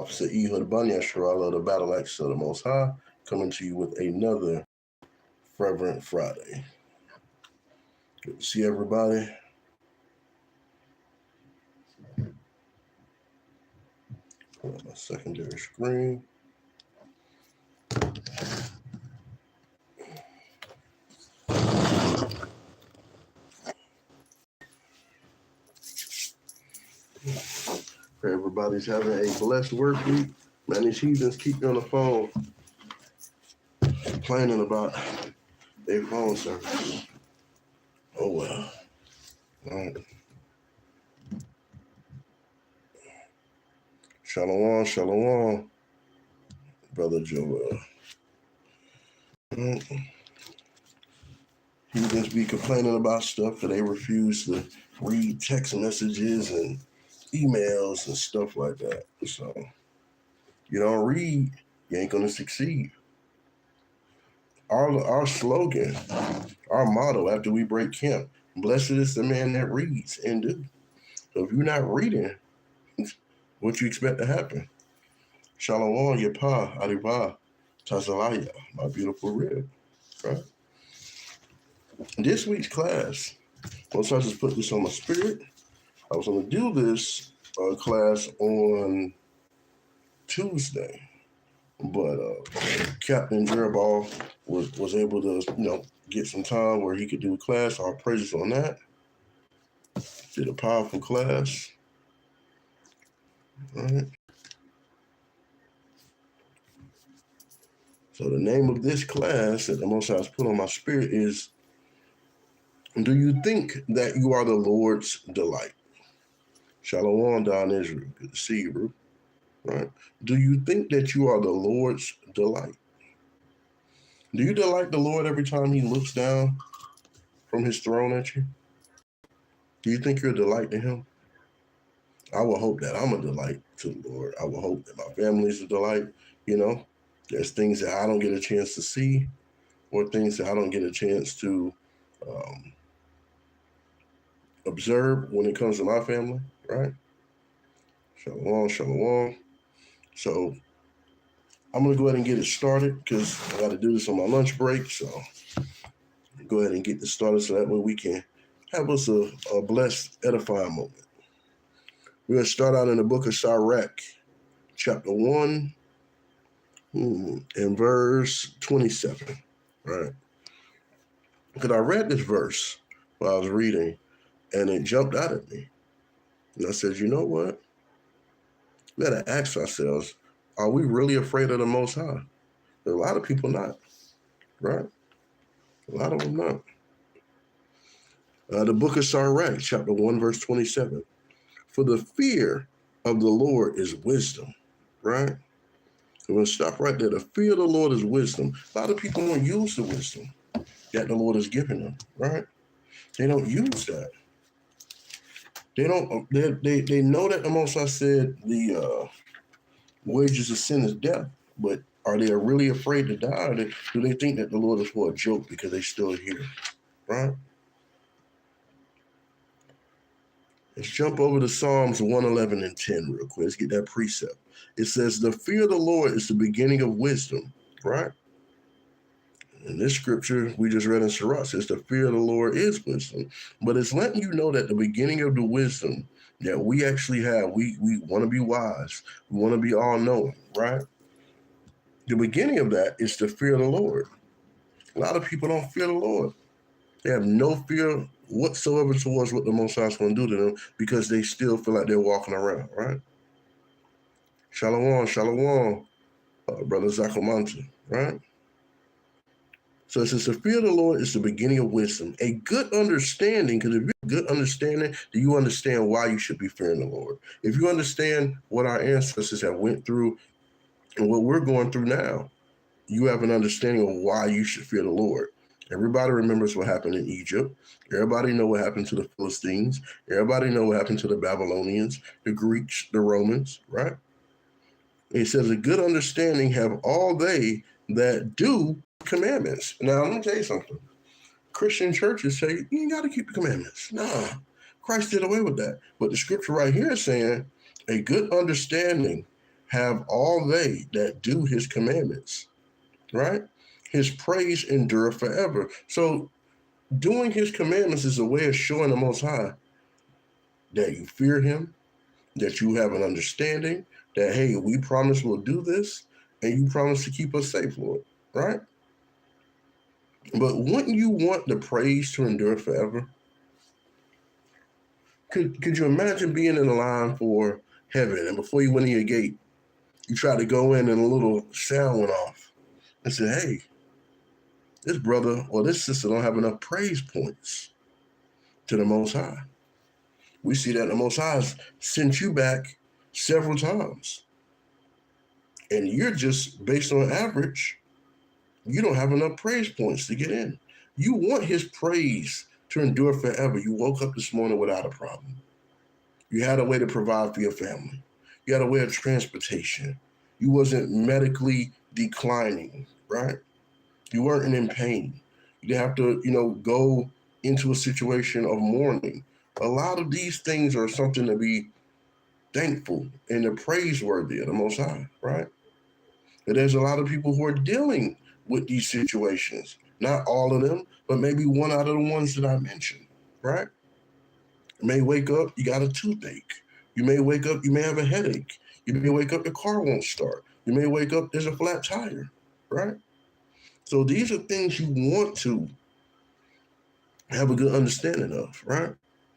Officer Ehud Bunyan of the Battle Axes of the Most High, coming to you with another Fervent Friday. Good to see everybody. Pull up my secondary screen. Everybody's having a blessed work week. Man, these heathens keep me on the phone complaining about their phone service. Oh well. All right. Shalom, shalom, Brother Joel. Heathens be complaining about stuff that they refuse to read text messages and emails and stuff like that. So you don't read, you ain't gonna succeed. Our slogan, our motto after we break camp, blessed is the man that reads and do. So if you're not reading, what you expect to happen? Shalom, Yapa, Ariba, Tazalaya, my beautiful rib, right? This week's class, once I just put this on my spirit, I was going to do this class on Tuesday, but Captain Jerubbaal was able to, get some time where he could do a class. All praises on that. Did a powerful class. All right. So the name of this class that the Most High has put on my spirit is, do you think that you are the Lord's delight? Shalom, Don Israel. Good to see you, bro. Right? Do you think that you are the Lord's delight? Do you delight the Lord every time he looks down from his throne at you? Do you think you're a delight to him? I will hope that I'm a delight to the Lord. I will hope that my family is a delight. There's things that I don't get a chance to see or things that I don't get a chance to observe when it comes to my family, right? Shalom, shalom. So I'm going to go ahead and get it started because I got to do this on my lunch break. So go ahead and get this started so that way we can have us a blessed, edifying moment. We're going to start out in the book of Sirach, chapter 1, and verse 27, right? Because I read this verse while I was reading, and it jumped out at me. And I said, you know what? We got to ask ourselves, are we really afraid of the Most High? A lot of people not, right? A lot of them not. The book of Sirach, chapter 1, verse 27. For the fear of the Lord is wisdom, right? We're going to stop right there. The fear of the Lord is wisdom. A lot of people don't use the wisdom that the Lord has given them, right? They don't use that. They don't. They know that the Most High said the wages of sin is death, but are they really afraid to die? Or do they think that the Lord is for a joke because they're still here, right? Let's jump over to Psalms 111 and 10 real quick. Let's get that precept. It says, the fear of the Lord is the beginning of wisdom, right? In this scripture we just read in Sirach says the fear of the Lord is wisdom. But it's letting you know that the beginning of the wisdom that we actually have, we want to be wise. We want to be all-knowing, right? The beginning of that is the fear of the Lord. A lot of people don't fear the Lord. They have no fear whatsoever towards what the Most High is going to do to them because they still feel like they're walking around, right? Shalom, shalom, Brother Zakamanta, right? So it says the fear of the Lord is the beginning of wisdom, a good understanding, because if you have good understanding, then you understand why you should be fearing the Lord. If you understand what our ancestors have went through and what we're going through now, you have an understanding of why you should fear the Lord. Everybody remembers what happened in Egypt. Everybody know what happened to the Philistines. Everybody know what happened to the Babylonians, the Greeks, the Romans, right? It says a good understanding have all they that do commandments. Now, let me tell you something. Christian churches say, you ain't got to keep the commandments. Nah, Christ did away with that. But the scripture right here is saying a good understanding have all they that do his commandments, right? His praise endureth forever. So doing his commandments is a way of showing the Most High that you fear him, that you have an understanding, that, hey, we promise we'll do this, and you promise to keep us safe, Lord, right? But wouldn't you want the praise to endure forever? Could you imagine being in the line for heaven, and before you went in your gate, you try to go in and a little sound went off and said, hey, this brother or this sister don't have enough praise points to the Most High. We see that the Most High has sent you back several times. And you're just, based on average, you don't have enough praise points to get in. You want his praise to endure forever. You woke up this morning without a problem. You had a way to provide for your family. You had a way of transportation. You wasn't medically declining, right? You weren't in pain. You didn't have to, go into a situation of mourning. A lot of these things are something to be thankful and they're praiseworthy of the Most High, right? And there's a lot of people who are dealing with these situations. Not all of them, but maybe one out of the ones that I mentioned, right? You may wake up, you got a toothache. You may wake up, you may have a headache. You may wake up, your car won't start. You may wake up, there's a flat tire, right? So these are things you want to have a good understanding of, right?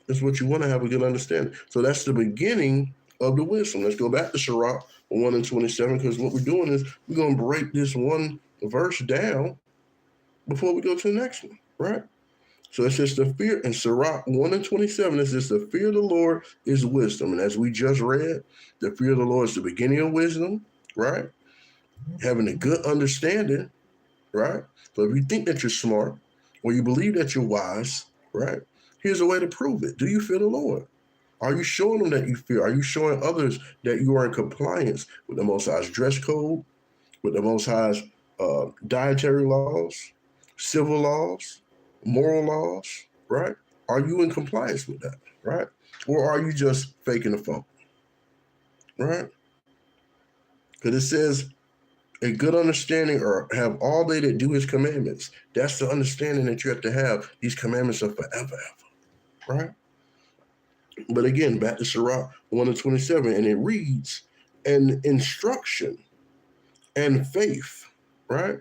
That's what you want to have a good understanding. So that's the beginning of the wisdom. Let's go back to Sirach 1 and 27, because what we're doing is we're going to break this one verse down before we go to the next one, right? So it says the fear in Sirach 1 and 27, it says the fear of the Lord is wisdom. And as we just read, the fear of the Lord is the beginning of wisdom, right? Having a good understanding, right? So if you think that you're smart or you believe that you're wise, right? Here's a way to prove it. Do you fear the Lord? Are you showing them that you fear? Are you showing others that you are in compliance with the Most High's dress code, with the Most High's dietary laws, civil laws, moral laws, right? Are you in compliance with that, right? Or are you just faking the funk, right? Because it says a good understanding or have all they that do his commandments. That's the understanding that you have to have. These commandments are forever, right? But again, back to Sirach 1 and 27, and it reads, an instruction and faith, right?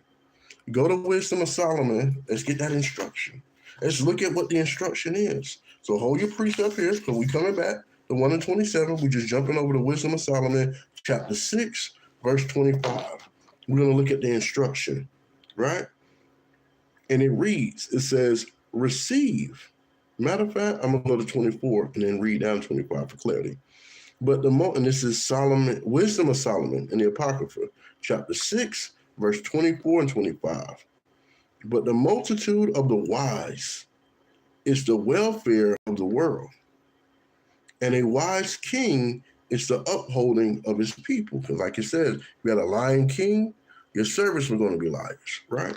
Go to Wisdom of Solomon. Let's get that instruction. Let's look at what the instruction is. So hold your precept here, because we coming back to 1 and 27. We're just jumping over to Wisdom of Solomon, chapter 6, verse 25. We're going to look at the instruction, right? And it reads, it says, receive. Matter of fact, I'm going to go to 24 and then read down 25 for clarity. But and this is Solomon, Wisdom of Solomon in the Apocrypha, chapter 6, verse 24 and 25. But the multitude of the wise is the welfare of the world, and a wise king is the upholding of his people. Because like it says, you got a lying king, your servants are going to be liars, right?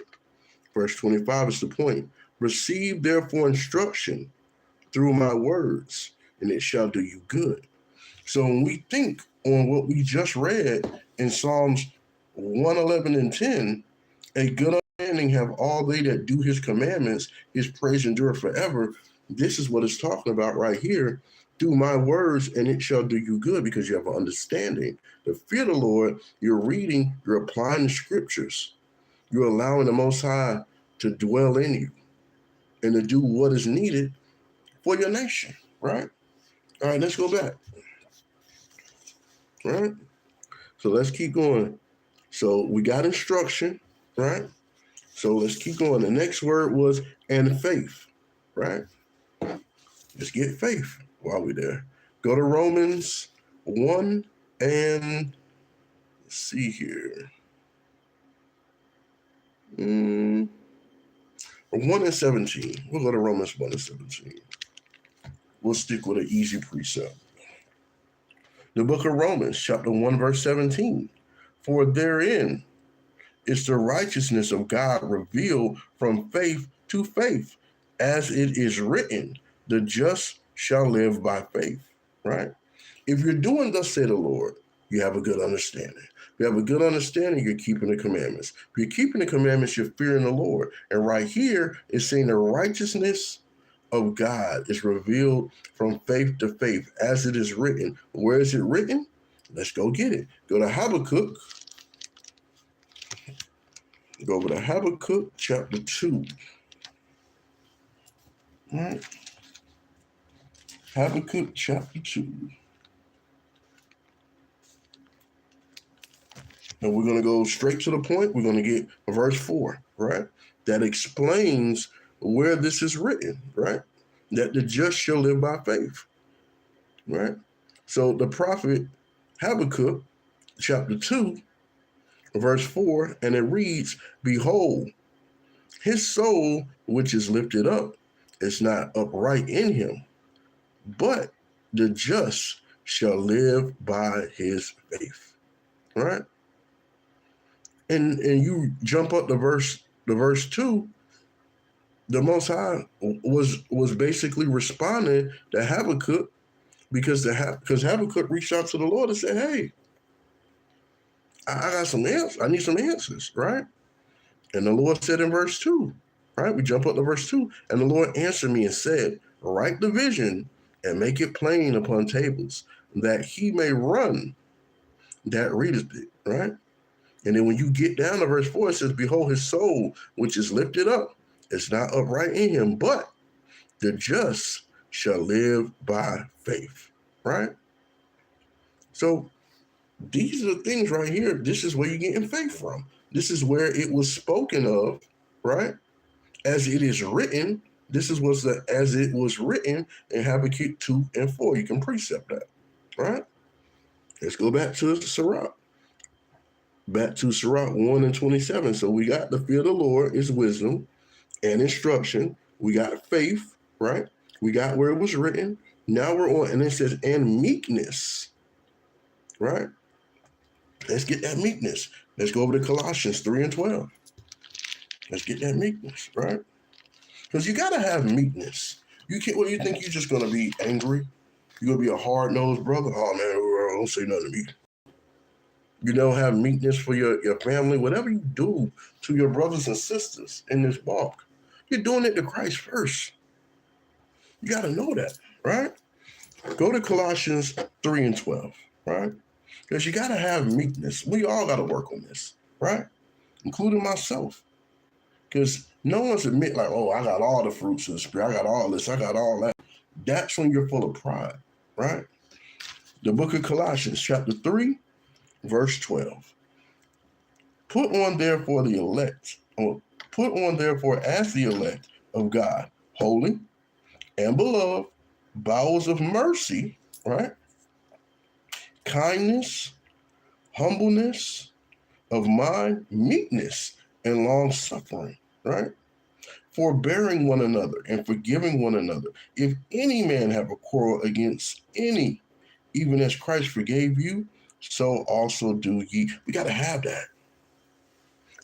Verse 25 is the point. Receive therefore instruction through my words, and it shall do you good. So when we think on what we just read in Psalms 111 and 10, a good understanding have all they that do his commandments, his praise endure forever. This is what it's talking about right here. Do my words, and it shall do you good, because you have an understanding. The fear of the Lord, you're reading, you're applying the scriptures. You're allowing the Most High to dwell in you and to do what is needed for your nation, right? All right, let's go back. Right? So let's keep going. So we got instruction, right? So let's keep going. The next word was and faith, right? Let's get faith while we're there. Go to Romans 1 and let's see here. 1 and 17. We'll go to Romans 1 and 17. We'll stick with an easy precept. The book of Romans, chapter 1, verse 17. For therein is the righteousness of God revealed from faith to faith, as it is written, the just shall live by faith, right? If you're doing thus say the Lord, you have a good understanding. If you have a good understanding, you're keeping the commandments. If you're keeping the commandments, you're fearing the Lord. And right here, it's saying the righteousness of God is revealed from faith to faith, as it is written. Where is it written? Let's go get it. Go to Habakkuk. Go over to Habakkuk chapter 2. All right. Habakkuk chapter 2. And we're going to go straight to the point. We're going to get verse 4, right? That explains where this is written, right? That the just shall live by faith, right? So the prophet Habakkuk, chapter 2, verse 4, and it reads, behold, his soul, which is lifted up, is not upright in him, but the just shall live by his faith, right? And you jump up to verse 2, the Most High was basically responding to Habakkuk because Habakkuk reached out to the Lord and said, hey, I got some answers. I need some answers, right? And the Lord said in verse 2, right? We jump up to verse 2, and the Lord answered me and said, write the vision and make it plain upon tables, that he may run that readeth it, right? And then when you get down to verse 4, it says, behold, his soul, which is lifted up, is not upright in him, but the just shall live by faith, right? So these are the things right here. This is where you're getting faith from. This is where it was spoken of, right? As it is written. This is what's as it was written in Habakkuk 2 and 4. You can precept that, right? Let's go back to Sirach. Back to Sirach 1 and 27. So we got the fear of the Lord is wisdom and instruction. We got faith, right? We got where it was written. Now we're on, and it says, and meekness, right? Let's get that meekness. Let's go over to Colossians 3 and 12. Let's get that meekness, right? Because you got to have meekness. You can't, what do you think you're just going to be angry? You're going to be a hard-nosed brother? Oh, man, don't say nothing to me. You don't have meekness for your family. Whatever you do to your brothers and sisters in this walk, you're doing it to Christ first. You got to know that, right? Go to Colossians 3 and 12, right? Because you got to have meekness. We all got to work on this, right? Including myself. Because no one's admit like, oh, I got all the fruits of the Spirit. I got all this. I got all that. That's when you're full of pride, right? The book of Colossians, chapter 3, verse 12. Put on therefore the elect, or put on therefore as the elect of God, holy and beloved, bowels of mercy, right? Kindness, humbleness of mind, meekness, and long suffering, right? Forbearing one another and forgiving one another. If any man have a quarrel against any, even as Christ forgave you, so also do ye. We got to have that.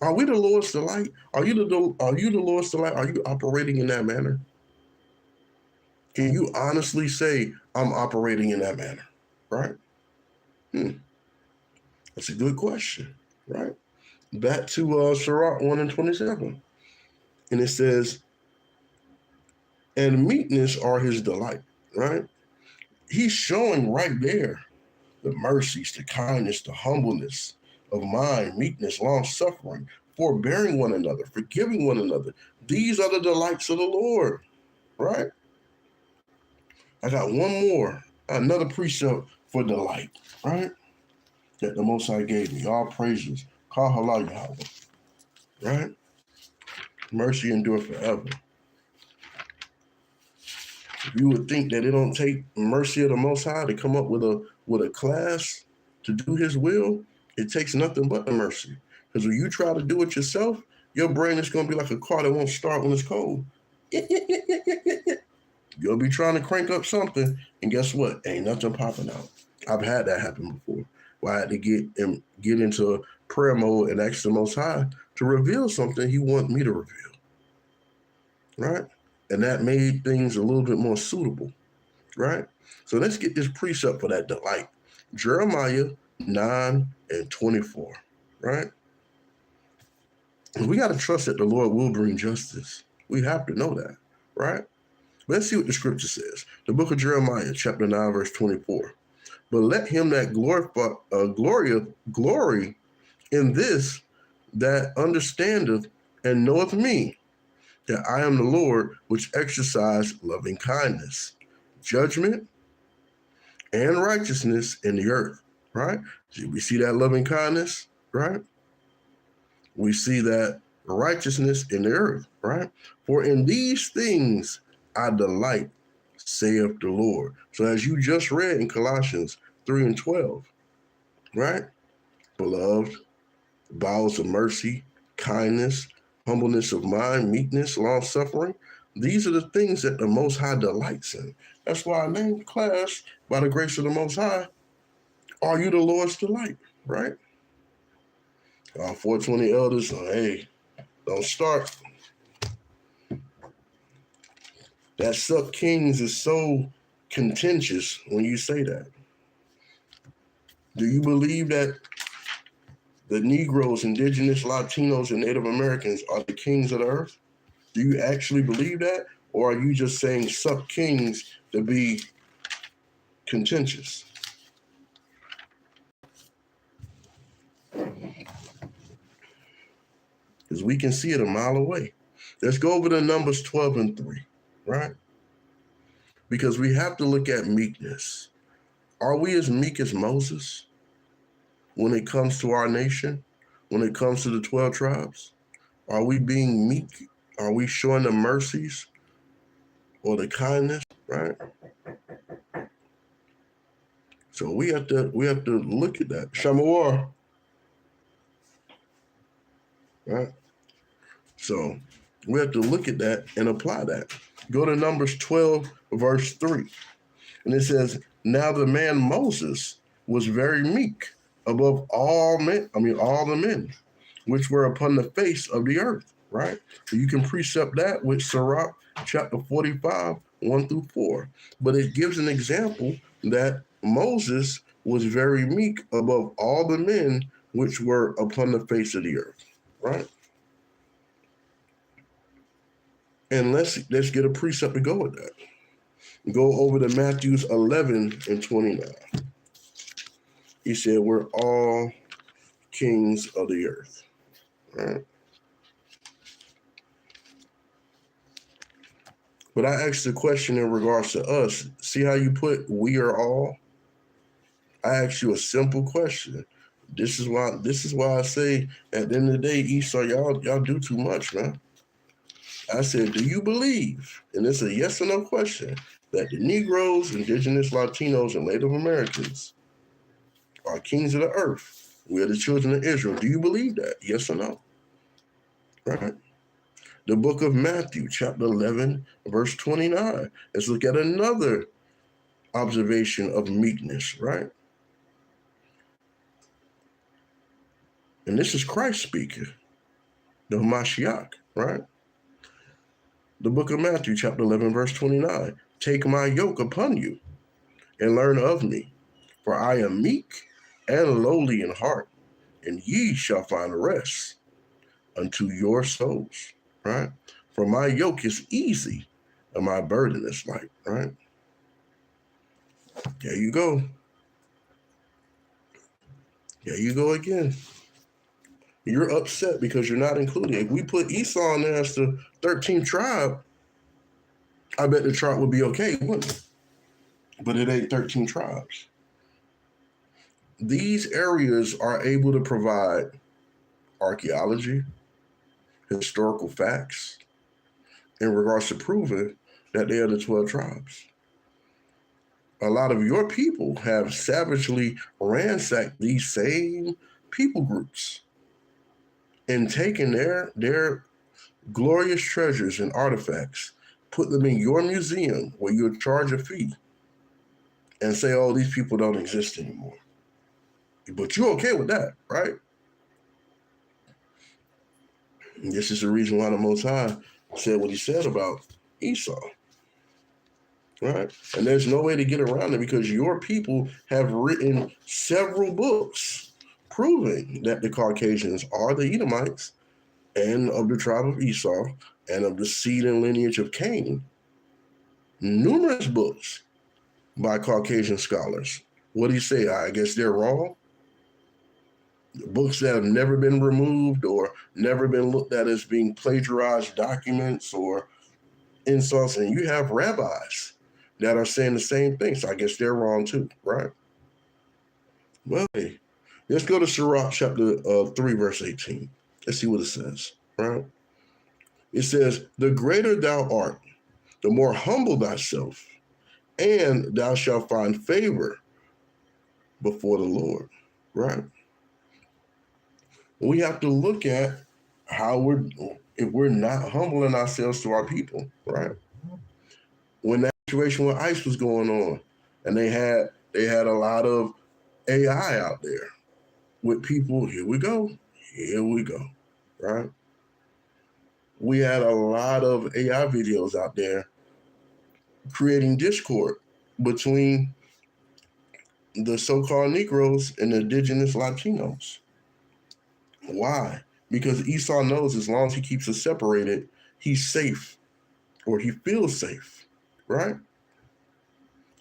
Are we the Lord's delight? Are you the Lord's delight? Are you operating in that manner? Can you honestly say, I'm operating in that manner, right? That's a good question, right? Back to Sirach 1 and 27. And it says, and meekness are his delight, right? He's showing right there the mercies, the kindness, the humbleness of mind, meekness, long suffering, forbearing one another, forgiving one another. These are the delights of the Lord, right? I got one more, another precept for delight, right? That the Most High gave me. All praises. Call halal Yahweh, right? Mercy endure forever. You would think that it don't take mercy of the Most High to come up with a class to do His will. It takes nothing but the mercy. Because when you try to do it yourself, your brain is going to be like a car that won't start when it's cold. You'll be trying to crank up something, and guess what? Ain't nothing popping out. I've had that happen before, where I had to get into prayer mode and ask the Most High to reveal something He wants me to reveal, right? And that made things a little bit more suitable, right? So let's get this precept for that delight. Jeremiah 9 and 24, right? And we got to trust that the Lord will bring justice. We have to know that, right? Let's see what the scripture says. The book of Jeremiah, chapter 9, verse 24. But let him that glory in this, that understandeth and knoweth me, that I am the Lord, which exercise loving kindness, judgment, and righteousness in the earth, right? So we see that loving kindness, right? We see that righteousness in the earth, right? For in these things I delight, saith the Lord. So as you just read in Colossians 3 and 12, right? Beloved, bowels of mercy, kindness, humbleness of mind, meekness, long-suffering. These are the things that the Most High delights in. That's why I named the class, by the grace of the Most High, Are You the Lord's Delight, right? 420 elders, hey, don't start. That suck kings is so contentious when you say that. Do you believe that the Negroes, Indigenous, Latinos, and Native Americans are the kings of the earth? Do you actually believe that? Or are you just saying suck kings to be contentious? Because we can see it a mile away. Let's go over to Numbers 12 and 3, right? Because we have to look at meekness. Are we as meek as Moses when it comes to our nation? When it comes to the 12 tribes? Are we being meek? Are we showing the mercies or the kindness, right? So we have to look at that. Shamawar, right? So we have to look at that and apply that. Go to Numbers 12, verse 3. And it says, now the man Moses was very meek above all the men, which were upon the face of the earth, right? So you can precept that with Sirach chapter 45, 1 through 4. But it gives an example that Moses was very meek above all the men which were upon the face of the earth, right? And let's get a precept to go with that. Go over to Matthews 11 and 29. He said, we're all kings of the earth. Right? But I asked the question in regards to us. See how you put we are all? I asked you a simple question. This is why I say at the end of the day, Esau, y'all do too much, man. I said, do you believe, and it's a yes or no question, that the Negroes, Indigenous, Latinos, and Native Americans are kings of the earth? We are the children of Israel. Do you believe that? Yes or no? Right. The book of Matthew, chapter 11, verse 29. Let's look at another observation of meekness, right? And this is Christ speaking, the Mashiach, right? The book of Matthew, chapter 11, verse 29. Take my yoke upon you and learn of me, for I am meek and lowly in heart, and ye shall find rest unto your souls, right? For my yoke is easy and my burden is light, right? There you go. There you go again. You're upset because you're not included. If we put Esau in there as the 13th tribe, I bet the tribe would be okay, wouldn't it? But it ain't 13 tribes. These areas are able to provide archaeology, historical facts, in regards to proving that they are the 12 tribes. A lot of your people have savagely ransacked these same people groups and taken their glorious treasures and artifacts, put them in your museum where you charge a fee and say, oh, these people don't exist anymore. But you're okay with that, right? And this is the reason why the Most High said what he said about Esau. right? And there's no way to get around it because your people have written several books proving that the Caucasians are the Edomites and of the tribe of Esau and of the seed and lineage of Cain. Numerous books by Caucasian scholars. What do you say? I guess they're wrong? Books that have never been removed or never been looked at as being plagiarized documents or insults, and you have rabbis that are saying the same thing. So I guess they're wrong too, right? Well, hey, let's go to Sirach chapter 3, verse 18. Let's see what it says, right? It says, the greater thou art, the more humble thyself, and thou shalt find favor before the Lord, right? We have to look at if we're not humbling ourselves to our people, right? When that situation with ICE was going on, and they had a lot of AI out there with people, here we go, right? We had a lot of AI videos out there creating discord between the so-called Negroes and the indigenous Latinos. Why? Because Esau knows as long as he keeps us separated, he's safe, or he feels safe, right?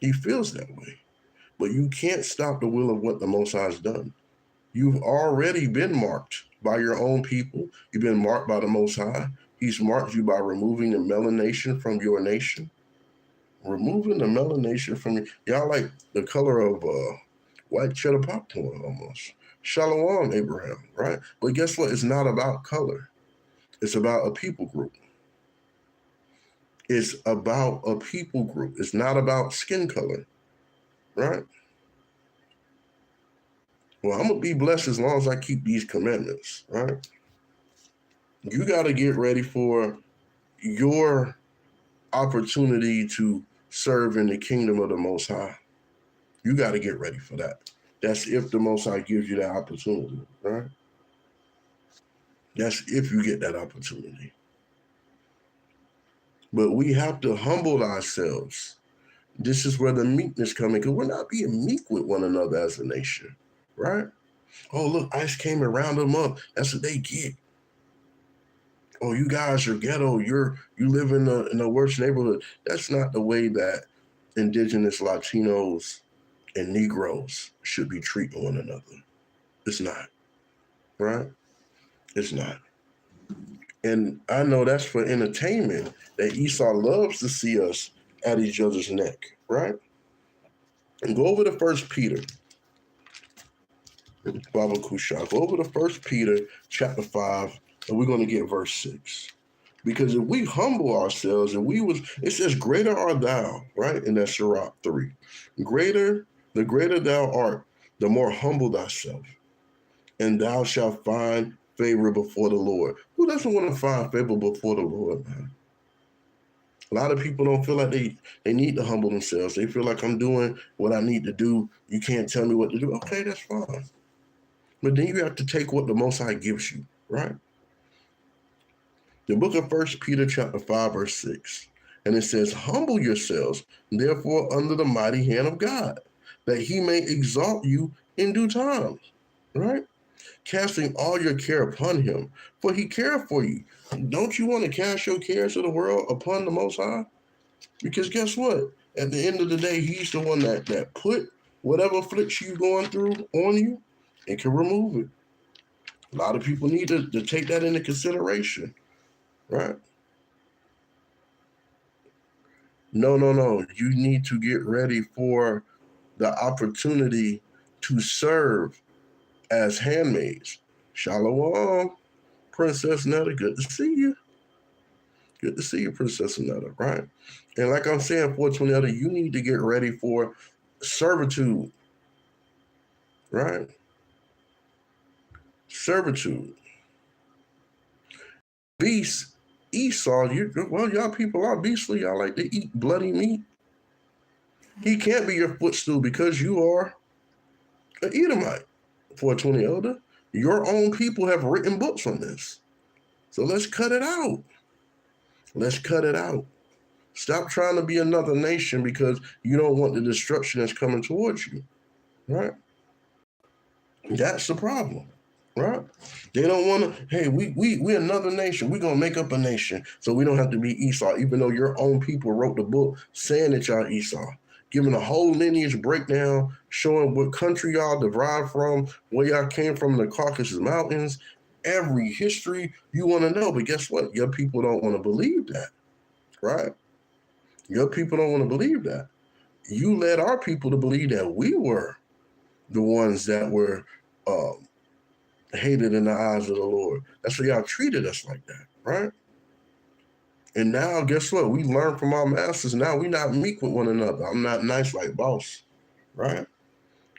He feels that way. But you can't stop the will of what the Most High has done. You've already been marked by your own people. You've been marked by the Most High. He's marked you by removing the melanation from your nation. Removing the melanation from y'all like the color of white cheddar popcorn almost. Shalom, Abraham, right? But guess what? It's not about color. It's about a people group. It's about a people group. It's not about skin color, right? Well, I'm going to be blessed as long as I keep these commandments, right? You got to get ready for your opportunity to serve in the kingdom of the Most High. You got to get ready for that. That's if the Most High gives you that opportunity, right? That's if you get that opportunity. But we have to humble ourselves. This is where the meekness comes in, because we're not being meek with one another as a nation, right? Oh, look, ICE came and rounded them up. That's what they get. Oh, you guys are ghetto. You live in the worst neighborhood. That's not the way that indigenous Latinos and Negroes should be treating one another. It's not, right? It's not. And I know that's for entertainment, that Esau loves to see us at each other's neck, right? And go over to 1 Peter. Baba Kusha. Go over to 1 Peter chapter 5, and we're going to get verse 6. Because if we humble ourselves, it says, greater art thou, right? In that Sirach 3. The greater thou art, the more humble thyself, and thou shalt find favor before the Lord. Who doesn't want to find favor before the Lord, man? A lot of people don't feel like they need to humble themselves. They feel like I'm doing what I need to do. You can't tell me what to do. Okay, that's fine. But then you have to take what the Most High gives you, right? The book of 1 Peter chapter 5, verse 6. And it says, humble yourselves, therefore, under the mighty hand of God, that he may exalt you in due time, right? Casting all your care upon him, for he cared for you. Don't you want to cast your cares of the world upon the Most High? Because guess what? At the end of the day, he's the one that put whatever affliction you're going through on you and can remove it. A lot of people need to take that into consideration, right? No. You need to get ready for the opportunity to serve as handmaids. Shalom, Princess Netta. Good to see you. Good to see you, Princess Netta, right? And like I'm saying, 420, you need to get ready for servitude, right? Servitude. Beast, Esau, y'all people are beastly. Y'all like to eat bloody meat. He can't be your footstool because you are an Edomite. 420 elder, your own people have written books on this. So let's cut it out. Let's cut it out. Stop trying to be another nation because you don't want the destruction that's coming towards you, right? That's the problem, right? They don't want to, hey, we another nation. We're going to make up a nation so we don't have to be Esau, even though your own people wrote the book saying that y'all Esau, giving a whole lineage breakdown, showing what country y'all derived from, where y'all came from in the Caucasus Mountains, every history you want to know. But guess what? Your people don't want to believe that, right? Your people don't want to believe that. You led our people to believe that we were the ones that were hated in the eyes of the Lord. That's why y'all treated us like that, right? And now, guess what? We learned from our masters. Now we not meek with one another. I'm not nice like boss, right?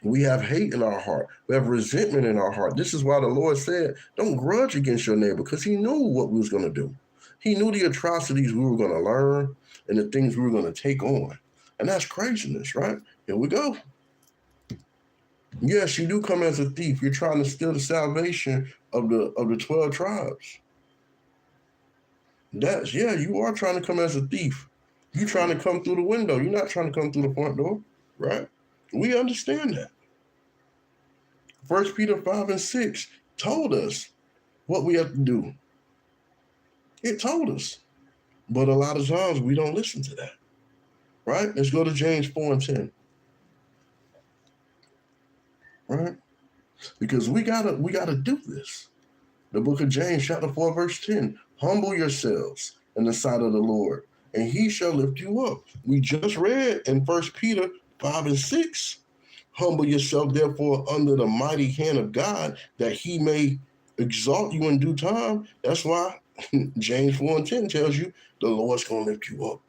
We have hate in our heart. We have resentment in our heart. This is why the Lord said, don't grudge against your neighbor, because he knew what we was going to do. He knew the atrocities we were going to learn and the things we were going to take on. And that's craziness, right? Here we go. Yes, you do come as a thief. You're trying to steal the salvation of the 12 tribes. You are trying to come as a thief. You're trying to come through the window. You're not trying to come through the front door, right? We understand that. 1 Peter 5 and 6 told us what we have to do. It told us. But a lot of times we don't listen to that, right? Let's go to James 4 and 10. Right? Because we gotta do this. The book of James, chapter 4, verse 10. Humble yourselves in the sight of the Lord, and he shall lift you up. We just read in 1 Peter 5 and 6. Humble yourself, therefore, under the mighty hand of God, that he may exalt you in due time. That's why James 4 and 10 tells you the Lord's going to lift you up.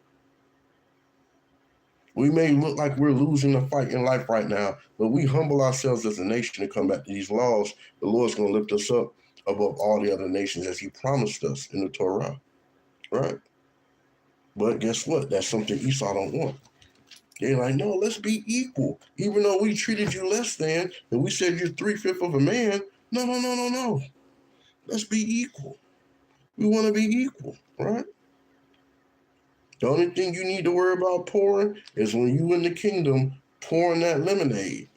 We may look like we're losing the fight in life right now, but we humble ourselves as a nation and come back to these laws. The Lord's going to lift us up above all the other nations as he promised us in the Torah, right? But guess what? That's something Esau don't want. They're like, no, let's be equal. Even though we treated you less than, and we said you're 3/5 of a man. No. Let's be equal. We want to be equal, right? The only thing you need to worry about pouring is when you in the kingdom pouring that lemonade.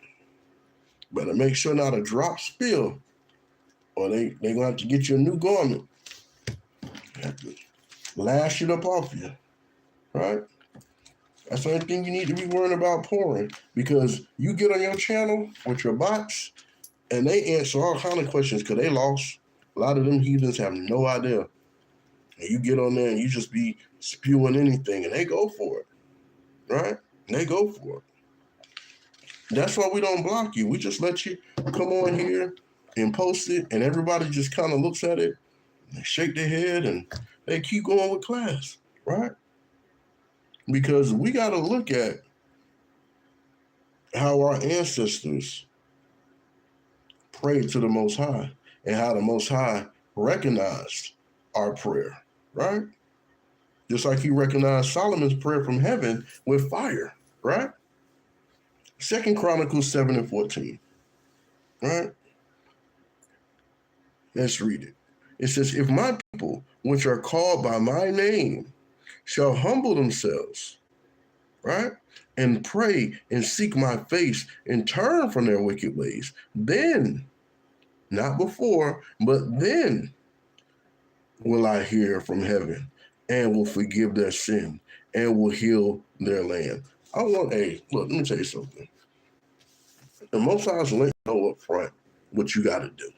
Better make sure not a drop spill, or they gonna have to get you a new garment. Have to lash it up off you, right? That's the only thing you need to be worrying about pouring, because you get on your channel with your bots and they answer all kind of questions because they lost. A lot of them heathens have no idea. And you get on there and you just be spewing anything and they go for it, right? They go for it. That's why we don't block you. We just let you come on here and post it, and everybody just kind of looks at it, and they shake their head, and they keep going with class, right? Because we got to look at how our ancestors prayed to the Most High and how the Most High recognized our prayer, right? Just like he recognized Solomon's prayer from heaven with fire, right? 2 Chronicles 7 and 14, right? Let's read it. It says, if my people, which are called by my name, shall humble themselves, right, and pray and seek my face and turn from their wicked ways, then, not before, but then will I hear from heaven and will forgive their sin and will heal their land. Look, let me tell you something. The Most High's let you know up front what you got to do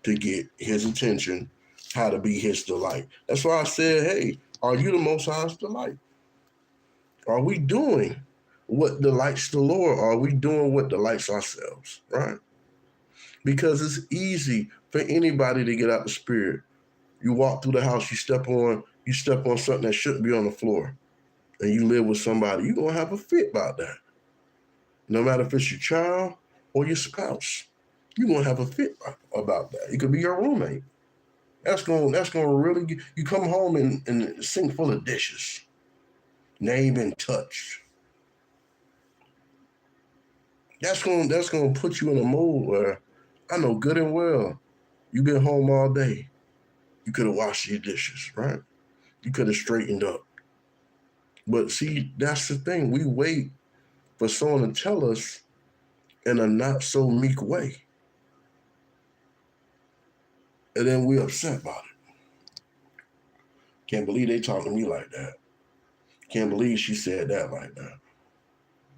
to get his attention, how to be his delight. That's why I said, hey, are you the Most High's delight? Are we doing what delights the Lord? Or are we doing what delights ourselves, right? Because it's easy for anybody to get out the spirit. You walk through the house, you step on something that shouldn't be on the floor, and you live with somebody, you're going to have a fit about that. No matter if it's your child or your spouse, you're going to have a fit about that. It could be your roommate. That's going to really get, you come home and a sink full of dishes. They ain't been touched. That's going to put you in a mode where I know good and well you've been home all day. You could have washed your dishes, right? You could have straightened up. But see, that's the thing. We wait for someone to tell us in a not so meek way. And then we're upset about it. Can't believe they talking to me like that. Can't believe she said that like that.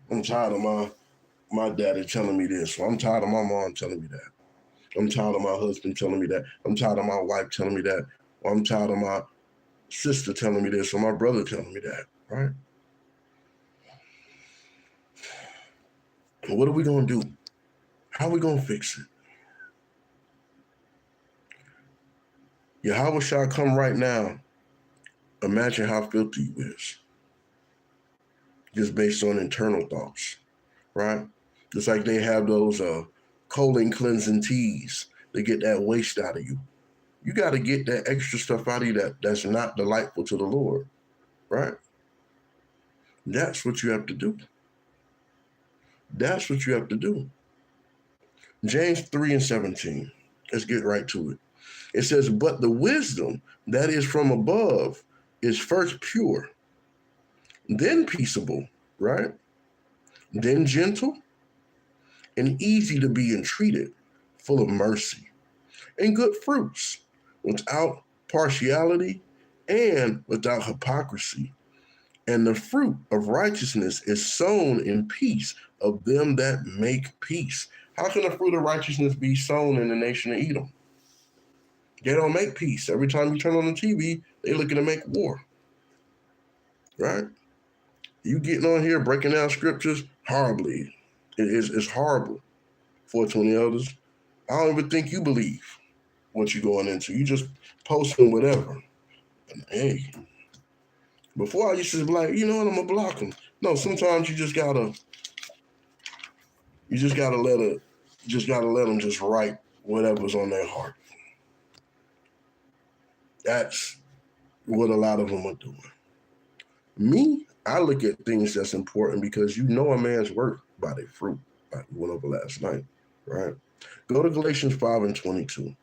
I'm tired of my daddy telling me this. So I'm tired of my mom telling me that. I'm tired of my husband telling me that. I'm tired of my wife telling me that. Or I'm tired of my sister telling me this or my brother telling me that, right? What are we going to do? How are we going to fix it? Yahweh shall come right now. Imagine how filthy you is. Just based on internal thoughts, right? Just like they have those colon cleansing teas to get that waste out of you. You got to get that extra stuff out of you that's not delightful to the Lord, right? That's what you have to do. That's what you have to do. James 3:17. Let's get right to it. It says, but the wisdom that is from above is first pure, then peaceable, right? Then gentle and easy to be entreated, full of mercy and good fruits, without partiality and without hypocrisy. And the fruit of righteousness is sown in peace of them that make peace. How can the fruit of righteousness be sown in the nation of Edom? They don't make peace. Every time you turn on the TV, they're looking to make war, right? You getting on here breaking down scriptures horribly. It's horrible. 420 elders. I don't even think you believe what you're going into. You just posting whatever. And hey, before I used to be like, you know what, I'm gonna block them. No, sometimes you just gotta let them just write whatever's on their heart. That's what a lot of them are doing. Me, I look at things that's important because you know a man's work by their fruit, like we went over last night, right? Go to Galatians 5:22.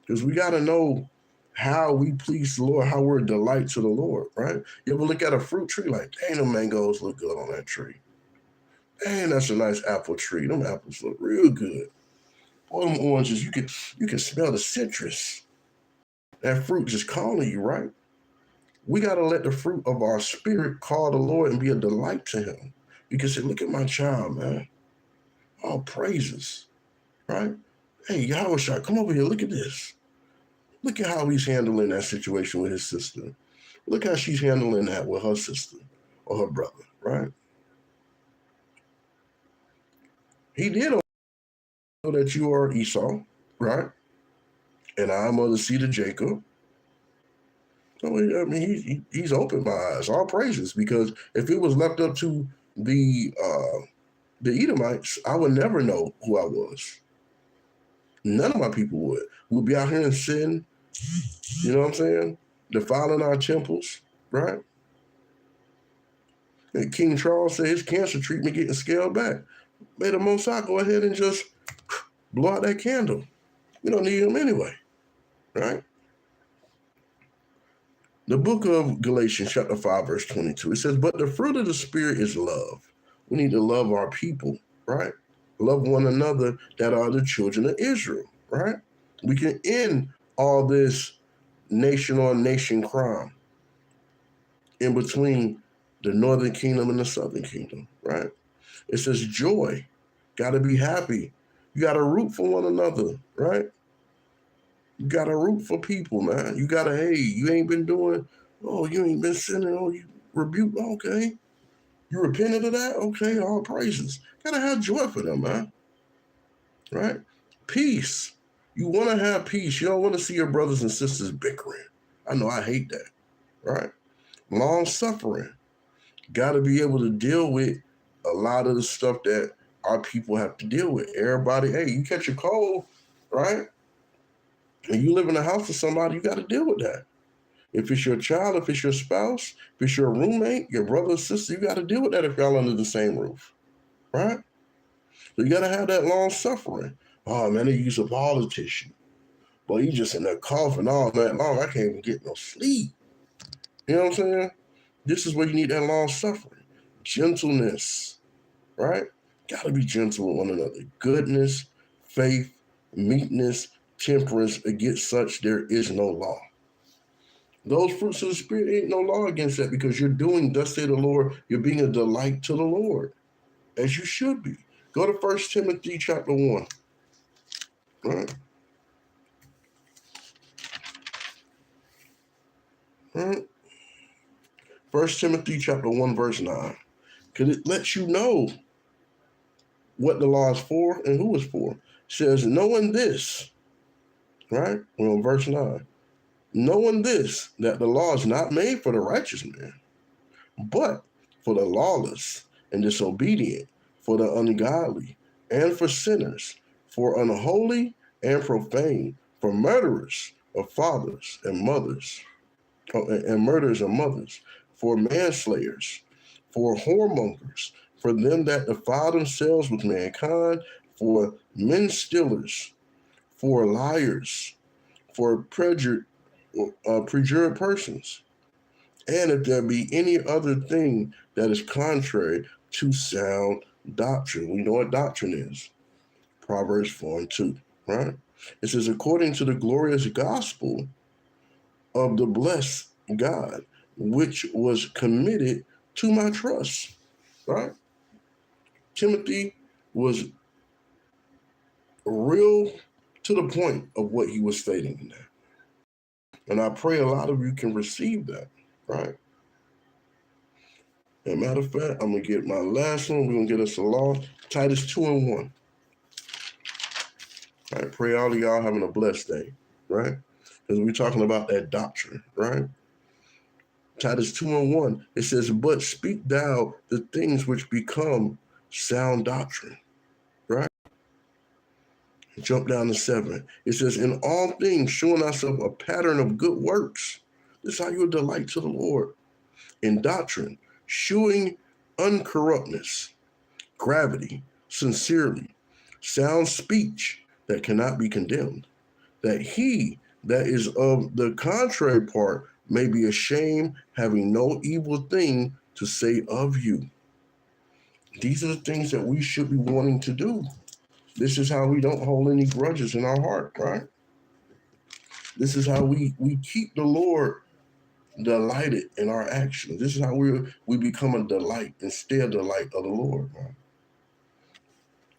Because we got to know how we please the Lord, how we're a delight to the Lord, right? You ever look at a fruit tree like, dang, the mangoes look good on that tree. Dang, that's a nice apple tree. Them apples look real good. Boy, them oranges, you can smell the citrus. That fruit just calling you, right? We got to let the fruit of our spirit call the Lord and be a delight to him. Because say, look at my child, man. All praises, right? Hey, Yahweh, come over here. Look at this. Look at how he's handling that situation with his sister. Look how she's handling that with her sister or her brother, right? He did know that you are Esau, right? And I'm of the seed of Jacob. So, I mean, he's opened my eyes, all praises, because if it was left up to the Edomites, I would never know who I was. None of my people would. We'd be out here in sin, you know what I'm saying? Defiling our temples, right? And King Charles said his cancer treatment getting scaled back. May the Most High go ahead and just blow out that candle. We don't need him anyway, right? The book of Galatians, chapter 5:22, it says, but the fruit of the Spirit is love. We need to love our people, right? Love one another that are the children of Israel, right? We can end all this nation on nation crime in between the northern kingdom and the southern kingdom, right? It says joy. Got to be happy. You got to root for one another, right? You got to root for people, man. You got to, hey, you ain't been doing, oh, you ain't been sinning, oh, you rebuke, okay. You repented of that? Okay, all praises. Got to have joy for them, man, right? Peace. You want to have peace. You don't want to see your brothers and sisters bickering. I know I hate that, right? Long suffering. Got to be able to deal with a lot of the stuff that our people have to deal with. Everybody, hey, you catch a cold, right? And you live in a house with somebody, you got to deal with that. If it's your child, if it's your spouse, if it's your roommate, your brother or sister, you got to deal with that if y'all under the same roof, right? So you got to have that long suffering. Oh, man, they use a politician. But you just in there coughing all night long. I can't even get no sleep. You know what I'm saying? This is where you need that long suffering, gentleness, right? Got to be gentle with one another. Goodness, faith, meekness, temperance. Against such there is no law. Those fruits of the Spirit, ain't no law against that, because you're doing, thus say the Lord, you're being a delight to the Lord, as you should be. Go to 1 Timothy chapter 1. Right? Right? 1 Timothy chapter 1, verse 9. Because it lets you know what the law is for and who it's for. It says, knowing this, right? We're on verse 9. Knowing this, that the law is not made for the righteous man, but for the lawless and disobedient, for the ungodly, and for sinners, for unholy and profane, for murderers of fathers and mothers, and murderers of mothers, for manslayers, for whoremongers, for them that defile themselves with mankind, for men stealers, for liars, for perjured persons, and if there be any other thing that is contrary to sound doctrine. We know what doctrine is. Proverbs 4 and 2, right? It says, according to the glorious gospel of the blessed God, which was committed to my trust, right? Timothy was real to the point of what he was stating in that. And I pray a lot of you can receive that, right? As a matter of fact, I'm going to get my last one. We're going to get us a law. Titus 2 and 1. I pray all of y'all having a blessed day, right? Because we're talking about that doctrine, right? Titus 2 and 1. It says, but speak thou the things which become sound doctrine, right? Jump down to 7. It says, in all things, showing ourselves a pattern of good works. This is how you delight to the Lord. In doctrine, shewing uncorruptness, gravity, sincerely, sound speech that cannot be condemned, that he that is of the contrary part may be ashamed, having no evil thing to say of you. These are the things that we should be wanting to do. This is how we don't hold any grudges in our heart, right? This is how we keep the Lord delighted in our actions. This is how we become a delight and stay a delight of the Lord, right?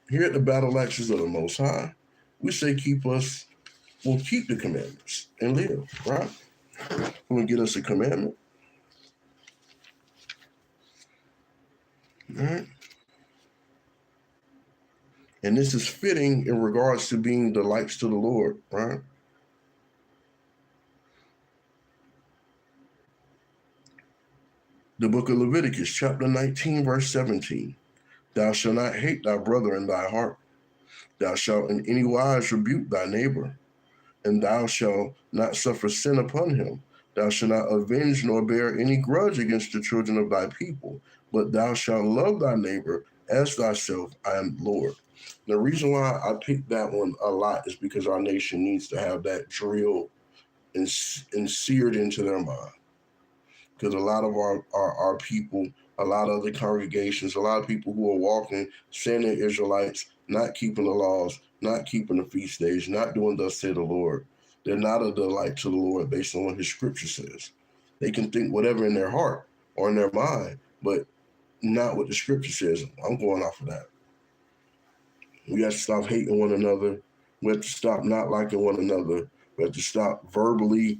Here at the Battle Axes of the Most High, we say keep the commandments and live, right? We'll get us a commandment. All right. And this is fitting in regards to being delights to the Lord, right? The book of Leviticus, chapter 19, verse 17. Thou shalt not hate thy brother in thy heart. Thou shalt in any wise rebuke thy neighbor, and thou shalt not suffer sin upon him. Thou shalt not avenge nor bear any grudge against the children of thy people, but thou shalt love thy neighbor as thyself. I am the Lord. The reason why I picked that one a lot is because our nation needs to have that drilled and seared into their mind. Because a lot of our people, a lot of the congregations, a lot of people who are walking, saying they're Israelites, not keeping the laws, not keeping the feast days, not doing thus say the Lord. They're not a delight to the Lord based on what his scripture says. They can think whatever in their heart or in their mind, but not what the scripture says. I'm going off of that. We have to stop hating one another. We have to stop not liking one another. We have to stop verbally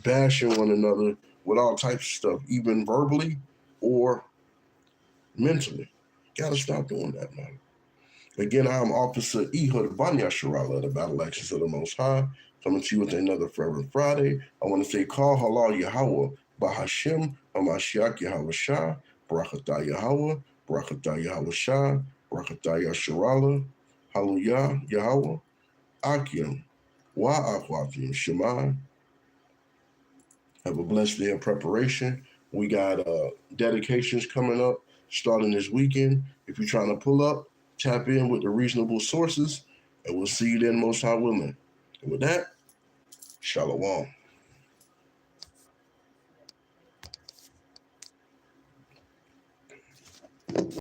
bashing one another with all types of stuff, even verbally or mentally. Gotta stop doing that, man. Again, I'm Officer Ehud Banya Sharala, the Battle Axes of the Most High, coming to you with another Fervent Friday. I want to say, call halal Yahweh, Bahashim, Hamashiach Yahweh Shah, Barakatah Yahweh, Barakatah Yahweh Shah, Barakatah Yasharala, Hallelujah Yahweh, Akim, Wa Akwatim Shema. Have a blessed day of preparation. We got dedications coming up starting this weekend. If you're trying to pull up, tap in with the reasonable sources, and we'll see you then, most high willing. And with that, shalom.